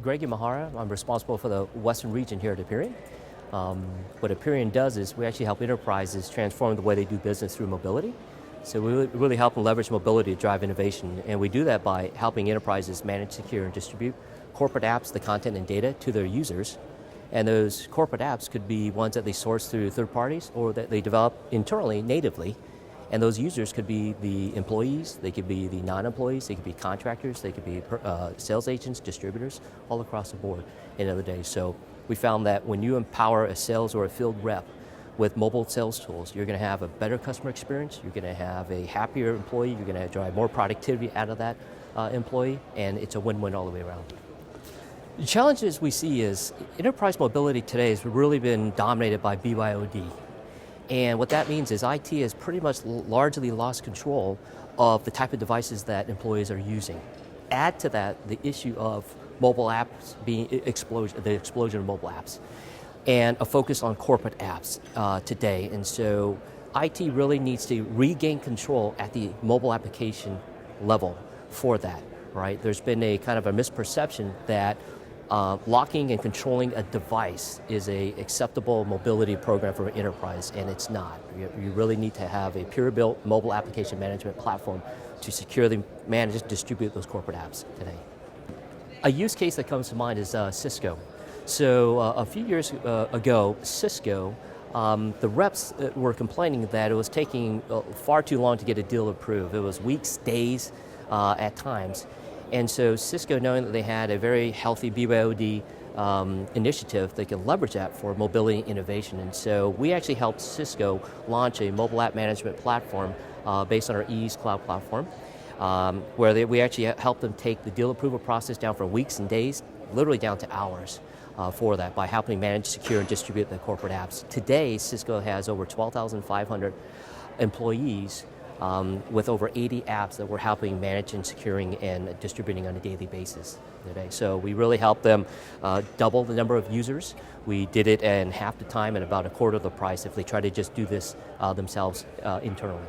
Greg Imahara. I'm responsible for the Western region here at Apperian. What Apperian does is we actually help enterprises transform the way they do business through mobility. So we really help them leverage mobility to drive innovation, and we do that by helping enterprises manage, secure, and distribute corporate apps, the content and data to their users. And those corporate apps could be ones that they source through third parties or that they develop internally, natively. And those users could be the employees, they could be the non-employees, they could be contractors, they could be sales agents, distributors, all across the board in other days. So we found that when you empower a sales or a field rep with mobile sales tools, you're going to have a better customer experience, you're going to have a happier employee, you're going to drive more productivity out of that employee, and it's a win-win all the way around. The challenges we see is enterprise mobility today has really been dominated by BYOD. And what that means is IT has pretty much largely lost control of the type of devices that employees are using. Add to that the issue of mobile apps being the explosion of mobile apps, and a focus on corporate apps today. And so IT really needs to regain control at the mobile application level for that, right? There's been a kind of a misperception that locking and controlling a device is an acceptable mobility program for an enterprise, and it's not. You really need to have a pure-built mobile application management platform to securely manage and distribute those corporate apps today. A use case that comes to mind is Cisco. So a few years ago, Cisco, the reps were complaining that it was taking far too long to get a deal approved. It was weeks, days at times. And so Cisco, knowing that they had a very healthy BYOD initiative, they could leverage that for mobility innovation. And so we actually helped Cisco launch a mobile app management platform based on our Ease cloud platform, where we actually helped them take the deal approval process down from weeks and days, literally down to hours for that, by helping manage, secure, and distribute the corporate apps. Today, Cisco has over 12,500 employees with over 80 apps that we're helping manage and securing and distributing on a daily basis today. So we really helped them double the number of users. We did it in half the time and about a quarter of the price if they try to just do this themselves internally.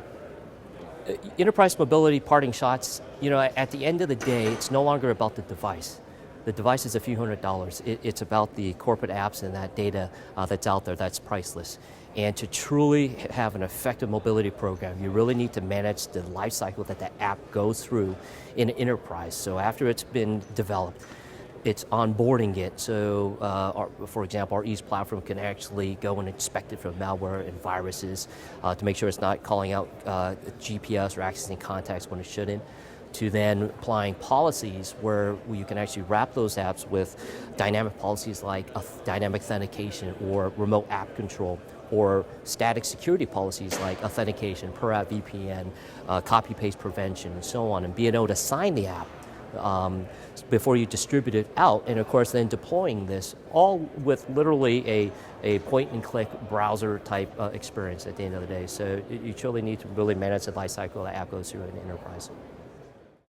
Enterprise mobility parting shots, at the end of the day, it's no longer about the device. The device is a few $100s. It's about the corporate apps and that data that's out there that's priceless. And to truly have an effective mobility program, you really need to manage the life cycle that the app goes through in an enterprise. So after it's been developed, it's onboarding it. So for example, our Ease platform can actually go and inspect it for malware and viruses to make sure it's not calling out GPS or accessing contacts when it shouldn't, to then applying policies where you can actually wrap those apps with dynamic policies like dynamic authentication or remote app control, or static security policies like authentication, per app VPN, copy-paste prevention, and so on, and being able to sign the app before you distribute it out, and of course then deploying this all with literally a point-and-click browser-type experience at the end of the day. So you truly need to really manage the life cycle that app goes through in an enterprise.